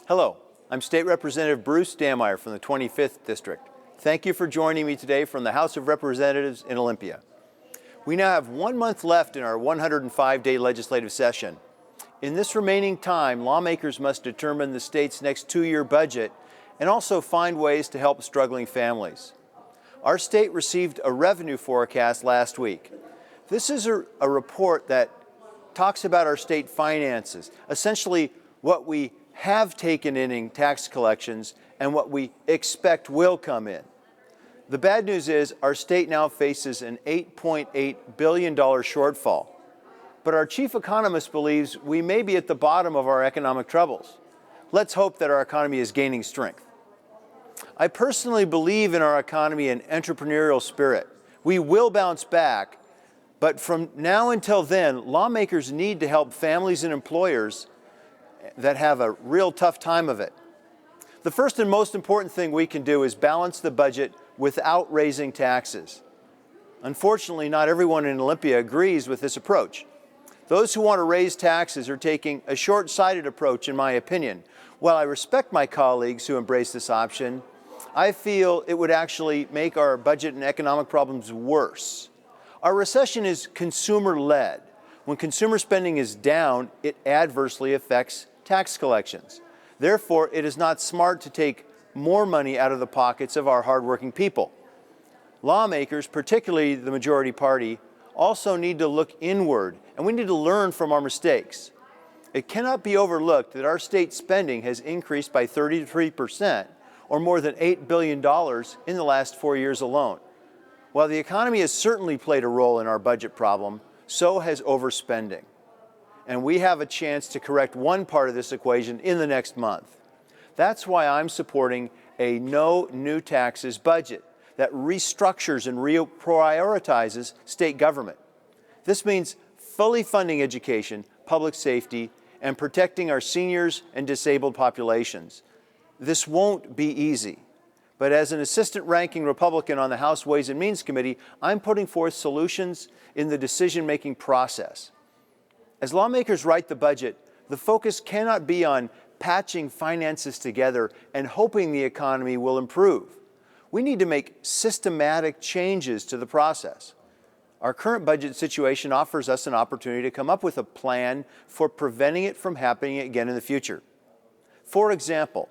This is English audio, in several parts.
Hello, I'm State Representative Bruce Dammeier from the 25th District. Thank you for joining me today from the House of Representatives in Olympia. We now have 1 month left in our 105-day legislative session. In this remaining time, lawmakers must determine the state's next 2-year budget and also find ways to help struggling families. Our state received a revenue forecast last week. This is a report that talks about our state finances, essentially what we have taken in tax collections and what we expect will come in. The bad news is our state now faces an $8.8 billion shortfall. But our chief economist believes we may be at the bottom of our economic troubles. Let's hope that our economy is gaining strength. I personally believe in our economy and entrepreneurial spirit. We will bounce back, but from now until then, lawmakers need to help families and employers that have a real tough time of it. The first and most important thing we can do is balance the budget without raising taxes. Unfortunately, not everyone in Olympia agrees with this approach. Those who want to raise taxes are taking a short-sighted approach, in my opinion. While I respect my colleagues who embrace this option, I feel it would actually make our budget and economic problems worse. Our recession is consumer-led. When consumer spending is down, it adversely affects tax collections. Therefore, it is not smart to take more money out of the pockets of our hardworking people. Lawmakers, particularly the majority party, also need to look inward, and we need to learn from our mistakes. It cannot be overlooked that our state spending has increased by 33%, or more than $8 billion in the last 4 years alone. While the economy has certainly played a role in our budget problem, so has overspending. And we have a chance to correct one part of this equation in the next month. That's why I'm supporting a no new taxes budget that restructures and reprioritizes state government. This means fully funding education, public safety, and protecting our seniors and disabled populations. This won't be easy, but as an assistant ranking Republican on the House Ways and Means Committee, I'm putting forth solutions in the decision-making process. As lawmakers write the budget, the focus cannot be on patching finances together and hoping the economy will improve. We need to make systematic changes to the process. Our current budget situation offers us an opportunity to come up with a plan for preventing it from happening again in the future. For example,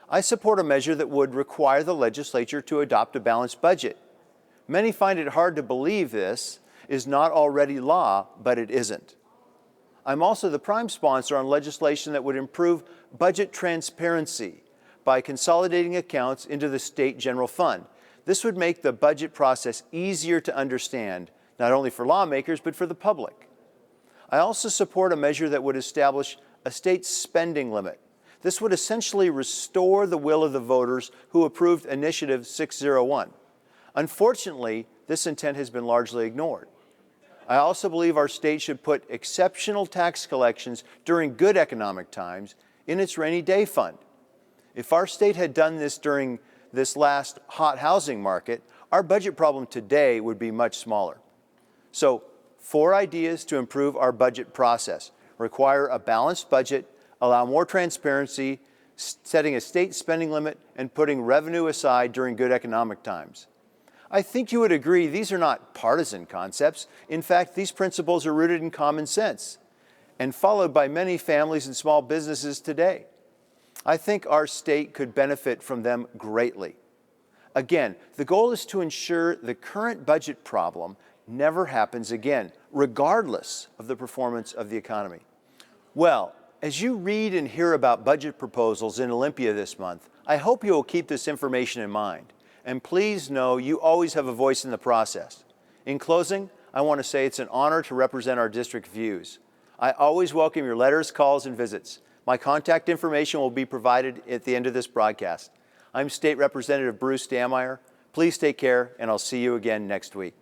I support a measure that would require the legislature to adopt a balanced budget. Many find it hard to believe this is not already law, but it isn't. I'm also the prime sponsor on legislation that would improve budget transparency by consolidating accounts into the state general fund. This would make the budget process easier to understand, not only for lawmakers, but for the public. I also support a measure that would establish a state spending limit. This would essentially restore the will of the voters who approved Initiative 601. Unfortunately, this intent has been largely ignored. I also believe our state should put exceptional tax collections during good economic times in its rainy day fund. If our state had done this during this last hot housing market, our budget problem today would be much smaller. So, 4 ideas to improve our budget process: require a balanced budget, allow more transparency, setting a state spending limit, and putting revenue aside during good economic times. I think you would agree these are not partisan concepts. In fact, these principles are rooted in common sense and followed by many families and small businesses today. I think our state could benefit from them greatly. Again, the goal is to ensure the current budget problem never happens again, regardless of the performance of the economy. Well, as you read and hear about budget proposals in Olympia this month, I hope you will keep this information in mind. And please know you always have a voice in the process. In closing, I want to say it's an honor to represent our district views. I always welcome your letters, calls, and visits. My contact information will be provided at the end of this broadcast. I'm State Representative Bruce Dammeier. Please take care, and I'll see you again next week.